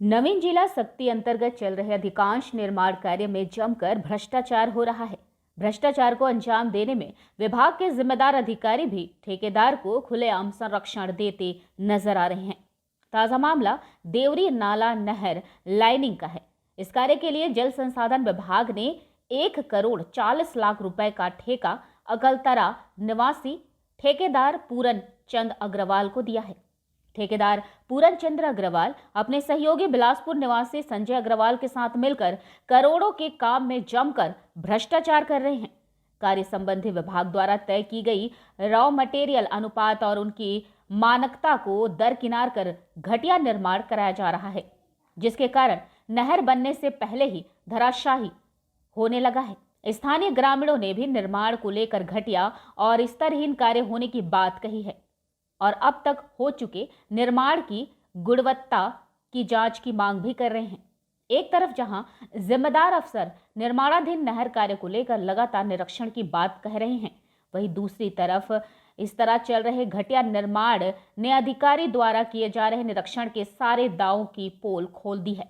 नवीन जिला सक्ती अंतर्गत चल रहे अधिकांश निर्माण कार्य में जमकर भ्रष्टाचार हो रहा है। भ्रष्टाचार को अंजाम देने में विभाग के जिम्मेदार अधिकारी भी ठेकेदार को खुलेआम संरक्षण देते नजर आ रहे हैं। ताजा मामला देवरी नाला नहर लाइनिंग का है। इस कार्य के लिए जल संसाधन विभाग ने 1,40,40,00,000 रुपए का ठेका अकलतरा निवासी ठेकेदार पूरन चंद अग्रवाल को दिया है। ठेकेदार पूरन चंद्र अग्रवाल अपने सहयोगी बिलासपुर निवासी संजय अग्रवाल के साथ मिलकर करोड़ों के काम में जमकर भ्रष्टाचार कर रहे हैं। कार्य संबंधी विभाग द्वारा तय की गई रॉ मटेरियल अनुपात और उनकी मानकता को दरकिनार कर घटिया निर्माण कराया जा रहा है, जिसके कारण नहर बनने से पहले ही धराशायी होने लगा है। स्थानीय ग्रामीणों ने भी निर्माण को लेकर घटिया और स्तरहीन कार्य होने की बात कही है और अब तक हो चुके निर्माण की गुणवत्ता की जांच की मांग भी कर रहे हैं। एक तरफ जहां जिम्मेदार अफसर निर्माणाधीन नहर कार्य को लेकर लगातार निरीक्षण की बात कह रहे हैं, वहीं दूसरी तरफ इस तरह चल रहे घटिया निर्माण ने अधिकारी द्वारा किए जा रहे निरीक्षण के सारे दावों की पोल खोल दी है।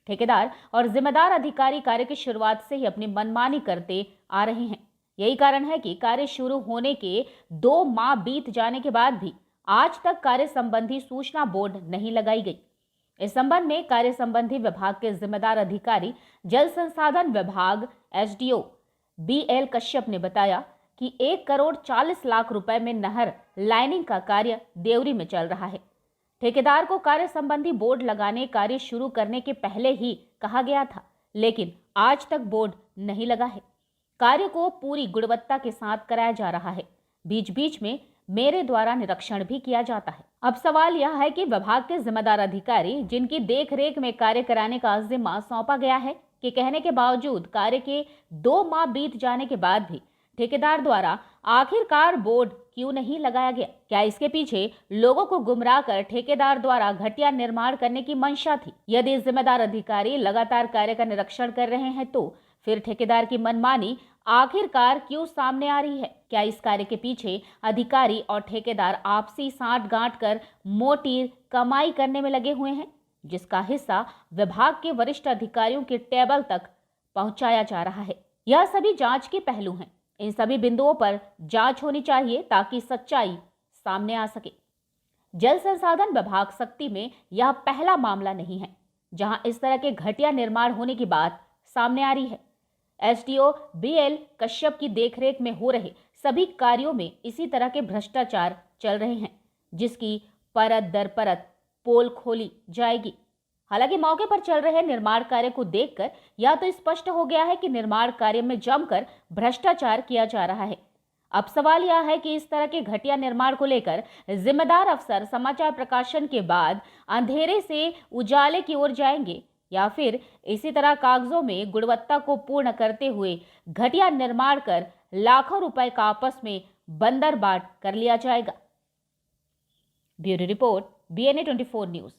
ठेकेदार और जिम्मेदार अधिकारी कार्य की शुरुआत से ही अपनी मनमानी करते आ रहे हैं। यही कारण है कि कार्य शुरू होने के 2 माह बीत जाने के बाद भी आज तक कार्य संबंधी सूचना बोर्ड नहीं लगाई गई। इस संबंध में कार्य संबंधी विभाग के जिम्मेदार अधिकारी जल संसाधन विभाग एसडीओ BL कश्यप ने बताया कि 1,40,00,000 रुपए में नहर लाइनिंग का कार्य देवरी में चल रहा है। ठेकेदार को कार्य संबंधी बोर्ड लगाने कार्य शुरू करने के पहले ही कहा गया था, लेकिन आज तक बोर्ड नहीं लगा है। कार्य को पूरी गुणवत्ता के साथ कराया जा रहा है। बीच बीच में मेरे द्वारा निरीक्षण भी किया जाता है। अब सवाल यह है कि विभाग के जिम्मेदार अधिकारी जिनकी देखरेख में कार्य कराने का जिम्मा सौंपा गया है कि कहने के बावजूद कार्य के 2 माह बीत जाने के बाद भी ठेकेदार द्वारा आखिरकार बोर्ड क्यों नहीं लगाया गया? क्या इसके पीछे लोगों को गुमराह कर ठेकेदार द्वारा घटिया निर्माण करने की मंशा थी? यदि जिम्मेदार अधिकारी लगातार कार्य का निरीक्षण कर रहे हैं तो फिर ठेकेदार की मनमानी आखिरकार क्यों सामने आ रही है? क्या इस कार्य के पीछे अधिकारी और ठेकेदार आपसी साठ-गांठ कर मोटी कमाई करने में लगे हुए हैं, जिसका हिस्सा विभाग के वरिष्ठ अधिकारियों के टेबल तक पहुंचाया जा रहा है? यह सभी जांच के पहलू हैं। इन सभी बिंदुओं पर जांच होनी चाहिए ताकि सच्चाई सामने आ सके। जल संसाधन विभाग सक्ती में यह पहला मामला नहीं है जहां इस तरह के घटिया निर्माण होने की बात सामने आ रही है। एसडीओ BL कश्यप की देखरेख में हो रहे सभी कार्यों में इसी तरह के भ्रष्टाचार चल रहे हैं, जिसकी परत दर परत पोल खोली जाएगी। हालांकि मौके पर चल रहे निर्माण कार्य को देखकर यह तो स्पष्ट हो गया है कि निर्माण कार्य में जमकर भ्रष्टाचार किया जा रहा है। अब सवाल यह है कि इस तरह के घटिया निर्माण को लेकर जिम्मेदार अफसर समाचार प्रकाशन के बाद अंधेरे से उजाले की ओर जाएंगे या फिर इसी तरह कागजों में गुणवत्ता को पूर्ण करते हुए घटिया निर्माण कर लाखों रुपए का आपस में बंदरबाट कर लिया जाएगा। Bureau report BNA 24 news.